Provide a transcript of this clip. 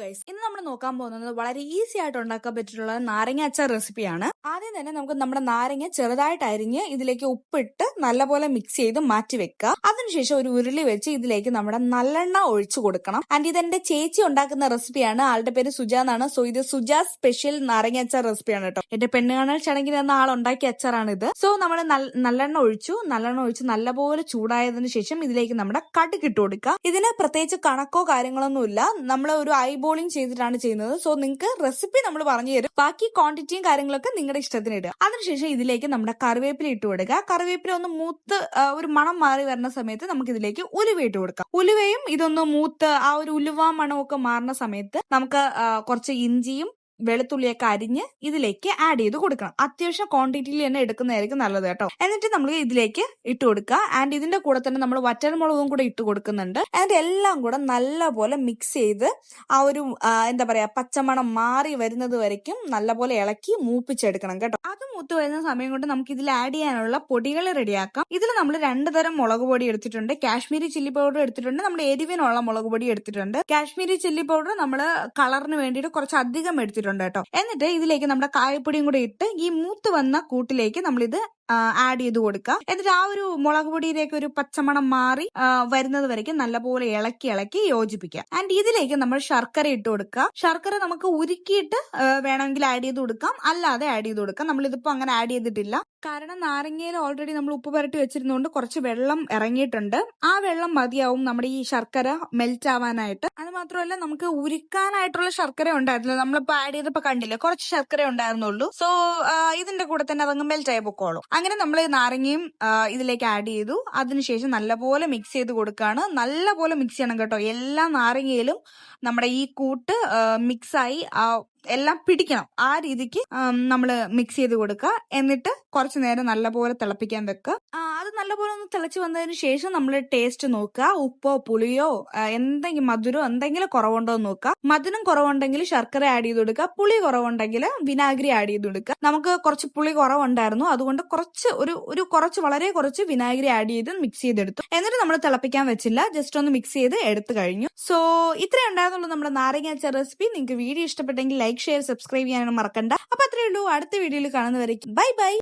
Guys, ഇന്ന് നമ്മൾ നോക്കാൻ പോകുന്നത് വളരെ ഈസി ആയിട്ട് ഉണ്ടാക്കാൻ പറ്റിയിട്ടുള്ള നാരങ്ങ അച്ചാർ റെസിപ്പിയാണ്. ആദ്യം തന്നെ നമുക്ക് നമ്മുടെ നാരങ്ങ ചെറുതായിട്ട് അരിഞ്ഞ് ഇതിലേക്ക് ഉപ്പിട്ട് നല്ലപോലെ മിക്സ് ചെയ്ത് മാറ്റി വെക്കുക. അതിനുശേഷം ഒരു ഉരുളി വെച്ച് ഇതിലേക്ക് നമ്മുടെ നല്ലെണ്ണ ഒഴിച്ചു കൊടുക്കണം. ആൻഡ് ഇതെന്റെ ചേച്ചി ഉണ്ടാക്കുന്ന റെസിപ്പിയാണ്. ആളുടെ പേര് സുജ എന്നാണ്. സോ ഇത് സുജ സ്പെഷ്യൽ നാരങ്ങ അച്ചാർ റെസിപ്പിയാണ് കേട്ടോ. എന്റെ പെണ്ണുകാണൽ ചടങ്ങിൽ എന്ന ആൾ ഉണ്ടാക്കിയ അച്ചാറാണ് ഇത്. സോ നമ്മൾ നല്ലെണ്ണ ഒഴിച്ച് നല്ലപോലെ ചൂടായതിനു ശേഷം ഇതിലേക്ക് നമ്മുടെ കടുക് ഇട്ട് കൊടുക്കുക. ഇതിന് പ്രത്യേകിച്ച് കണക്കോ കാര്യങ്ങളൊന്നുമില്ല. നമ്മൾ ഒരു ഐബോളിംഗ് ചെയ്തിട്ടാണ് ചെയ്യുന്നത്. സോ നിങ്ങൾക്ക് റെസിപ്പി നമ്മൾ പറഞ്ഞു തരും. ബാക്കി ക്വാണ്ടിറ്റിയും കാര്യങ്ങളൊക്കെ നിങ്ങളുടെ ഇഷ്ടത്തിന് ഇടുക. അതിനുശേഷം ഇതിലേക്ക് നമ്മുടെ കറിവേപ്പില ഇട്ട് കൊടുക്കുക. കറിവേപ്പില ഒന്ന് മൂത്ത് ഒരു മണം മാറി വരുന്ന സമയത്ത് നമുക്ക് ഇതിലേക്ക് ഉലുവ ഇട്ട് കൊടുക്കാം. ഉലുവയും ഇതൊന്ന് മൂത്ത് ആ ഒരു ഉലുവ മണമൊക്കെ മാറുന്ന സമയത്ത് നമുക്ക് കുറച്ച് ഇഞ്ചിയും വെളുത്തുള്ളിയൊക്കെ അരിഞ്ഞ് ഇതിലേക്ക് ആഡ് ചെയ്ത് കൊടുക്കണം. അത്യാവശ്യം ക്വാണ്ടിറ്റിയിൽ തന്നെ എടുക്കുന്നതായിരിക്കും നല്ലത് കേട്ടോ. എന്നിട്ട് നമ്മൾ ഇതിലേക്ക് ഇട്ട് കൊടുക്കുക. ആൻഡ് ഇതിന്റെ കൂടെ തന്നെ നമ്മൾ വറ്റൽമുളകും കൂടെ ഇട്ട് കൊടുക്കുന്നുണ്ട്. ആൻഡ് എല്ലാം കൂടെ നല്ലപോലെ മിക്സ് ചെയ്ത് ആ ഒരു എന്താ പറയാ പച്ചമണം മാറി വരുന്നത് വരയ്ക്കും നല്ലപോലെ ഇളക്കി മൂപ്പിച്ചെടുക്കണം കേട്ടോ. അത് മൂത്ത് വരുന്ന സമയം കൊണ്ട് നമുക്ക് ഇതിൽ ആഡ് ചെയ്യാനുള്ള പൊടികൾ റെഡിയാക്കാം. ഇതിൽ നമ്മൾ 2 തരം മുളക് പൊടി എടുത്തിട്ടുണ്ട്. കാശ്മീരി ചില്ലി പൗഡർ എടുത്തിട്ടുണ്ട്. നമ്മുടെ എരിവിനുള്ള മുളക് പൊടി എടുത്തിട്ടുണ്ട്. കാശ്മീരി ചില്ലി പൗഡർ നമ്മൾ കളറിന് വേണ്ടിയിട്ട് കുറച്ച് അധികം എടുത്തിട്ടുണ്ട് കേട്ടോ. എന്നിട്ട് ഇതിലേക്ക് നമ്മുടെ കായപ്പൊടിയും കൂടെ ഇട്ട് ഈ മൂത്ത് വന്ന കൂട്ടിലേക്ക് നമ്മളിത് ആഡ് ചെയ്ത് കൊടുക്കുക. എന്നിട്ട് ആ ഒരു മുളക് പൊടിയിലേക്ക് ഒരു പച്ചമണം മാറി വരുന്നത് വരയ്ക്കും നല്ലപോലെ ഇളക്കി യോജിപ്പിക്കുക. ആൻഡ് ഇതിലേക്ക് നമ്മൾ ശർക്കര ഇട്ട് കൊടുക്കുക. ശർക്കര നമുക്ക് ഉരുക്കിയിട്ട് വേണമെങ്കിൽ ആഡ് ചെയ്ത് കൊടുക്കാം, അല്ലാതെ ആഡ് ചെയ്ത് കൊടുക്കാം. നമ്മളിതിപ്പോ അങ്ങനെ ആഡ് ചെയ്തിട്ടില്ല. കാരണം നാരങ്ങയിൽ ഓൾറെഡി നമ്മൾ ഉപ്പ് പുരട്ടി വെച്ചിരുന്നതുകൊണ്ട് കുറച്ച് വെള്ളം ഇറങ്ങിയിട്ടുണ്ട്. ആ വെള്ളം മതിയാവും നമ്മുടെ ഈ ശർക്കര മെൽറ്റ് ആവാനായിട്ട്. അത് മാത്രമല്ല നമുക്ക് ഉരുക്കാനായിട്ടുള്ള ശർക്കര ഉണ്ടായിരുന്നില്ല. നമ്മളിപ്പോ ആഡ് ചെയ്തപ്പോ കണ്ടില്ലേ, കുറച്ച് ശർക്കര ഉണ്ടായിരുന്നുള്ളൂ. സോ ഇതിന്റെ കൂടെ തന്നെ അതങ്ങ് മെൽറ്റ് ആയി പൊക്കോളും. അങ്ങനെ നമ്മൾ നാരങ്ങയും ഇതിലേക്ക് ആഡ് ചെയ്തു. അതിനുശേഷം നല്ലപോലെ മിക്സ് ചെയ്ത് കൊടുക്കുകയാണ്. നല്ലപോലെ മിക്സ് ചെയ്യണം കേട്ടോ. എല്ലാ നാരങ്ങയിലും നമ്മുടെ ഈ കൂട്ട് മിക്സായി എല്ലാം പിടിക്കണം. ആ രീതിക്ക് നമ്മൾ മിക്സ് ചെയ്ത് കൊടുക്കുക. എന്നിട്ട് കുറച്ചു നേരം നല്ലപോലെ തിളപ്പിക്കാൻ വെക്കുക. അത് നല്ലപോലെ ഒന്ന് തിളച്ച് വന്നതിന് ശേഷം നമ്മൾ ടേസ്റ്റ് നോക്കുക. ഉപ്പോ പുളിയോ എന്തെങ്കിലും മധുരോ എന്തെങ്കിലും കുറവുണ്ടോ എന്ന് നോക്കുക. മധുരം കുറവുണ്ടെങ്കിൽ ശർക്കര ആഡ് ചെയ്ത് കൊടുക്കുക. പുളി കുറവുണ്ടെങ്കിൽ വിനാഗിരി ആഡ് ചെയ്ത് കൊടുക്കുക. നമുക്ക് കുറച്ച് പുളി കുറവുണ്ടായിരുന്നു, അതുകൊണ്ട് വളരെ കുറച്ച് വിനാഗിരി ആഡ് ചെയ്ത് മിക്സ് ചെയ്തെടുത്തു. എന്നിട്ട് നമ്മൾ തിളപ്പിക്കാൻ വെച്ചില്ല, ജസ്റ്റ് ഒന്ന് മിക്സ് ചെയ്ത് എടുത്തു കഴിഞ്ഞു. സോ ഇത്രേ ഉണ്ടായിരുന്നുള്ളൂ നമ്മുടെ നാരങ്ങ അച്ചാർ റെസിപ്പി. നിങ്ങൾക്ക് വീഡിയോ ഇഷ്ടപ്പെട്ടെങ്കിൽ ലൈക്ക്, ഷെയർ, സബ്സ്ക്രൈബ് ചെയ്യാനും മറക്കണ്ട. അപ്പൊ അത്രേ ഉള്ളൂ. അടുത്ത വീഡിയോയിൽ കാണുന്നവരേക്കും ബൈ ബൈ.